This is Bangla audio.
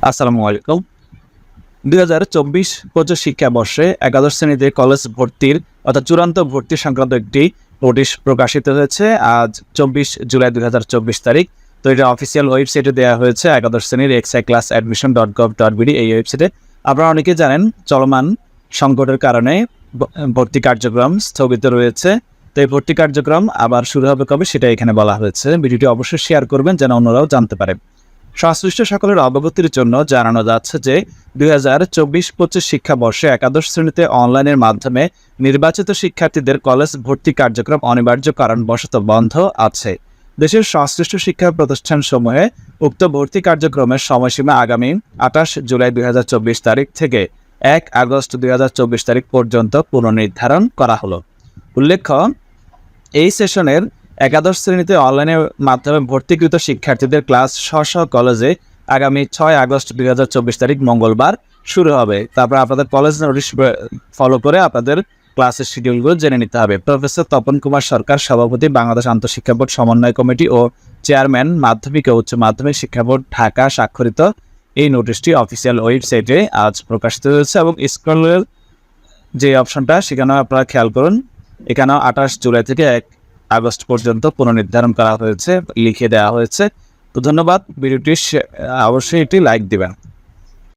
আসসালামু আলাইকুম। 2024-25 শিক্ষাবর্ষে একাদশ শ্রেণীতে কলেজ ভর্তির অর্থাৎ চূড়ান্ত ভর্তি সংক্রান্ত একটি নোটিশ প্রকাশিত হয়েছে আজ 24 জুলাই 2024 তারিখ। তো এটা অফিসিয়াল ওয়েবসাইটে দেওয়া হয়েছে একাদশ শ্রেণীর exiclass.admission.gov.bd এই ওয়েবসাইটে। আপনারা অনেকে জানেন চলমান সংকটের কারণে ভর্তি কার্যক্রম স্থগিত রয়েছে। তো এই ভর্তি কার্যক্রম আবার শুরু হবে কবে সেটা এখানে বলা হয়েছে। ভিডিওটি অবশ্যই শেয়ার করবেন যেন অন্যরাও জানতে পারে। সংশ্লিষ্ট সকলের অবগতির জন্য জানানো যাচ্ছে যে 2024-25 শিক্ষাবর্ষে একাদশ শ্রেণীতে অনলাইনের মাধ্যমে নির্বাচিত শিক্ষার্থীদের কলেজ ভর্তি কার্যক্রম অনিবার্য কারণবশত বন্ধ আছে। দেশের সংশ্লিষ্ট শিক্ষা প্রতিষ্ঠানসমূহে উক্ত ভর্তি কার্যক্রমের সময়সীমা আগামী 28 জুলাই 2024 তারিখ থেকে 1 আগস্ট 2024 তারিখ পর্যন্ত পুনর্নির্ধারণ করা হলো। উল্লেখ্য, এই সেশনের একাদশ শ্রেণীতে অনলাইনের মাধ্যমে ভর্তিকৃত শিক্ষার্থীদের ক্লাস স্ব কলেজে আগামী 6 আগস্ট 2024 তারিখ মঙ্গলবার শুরু হবে। তারপর আপনাদের কলেজ নোটিশ ফলো করে আপনাদের ক্লাসের শিডিউলগুলো জেনে নিতে হবে। প্রফেসর তপন কুমার সরকার, সভাপতি, বাংলাদেশ আন্তঃশিক্ষা বোর্ড সমন্বয় কমিটি ও চেয়ারম্যান, মাধ্যমিক ও উচ্চ মাধ্যমিক শিক্ষা বোর্ড, ঢাকা, স্বাক্ষরিত এই নোটিশটি অফিসিয়াল ওয়েবসাইটে আজ প্রকাশিত হয়েছে এবং স্ক্রলের যে অপশনটা সেখানেও আপনারা খেয়াল করুন, এখানেও 28 জুলাই থেকে 1 আগস্ট পর্যন্ত পুনর্নির্ধারণ করা হয়েছে, লিখে দেওয়া হয়েছে। তো ধন্যবাদ। ভিডিওটি অবশ্যই একটি লাইক দিবেন।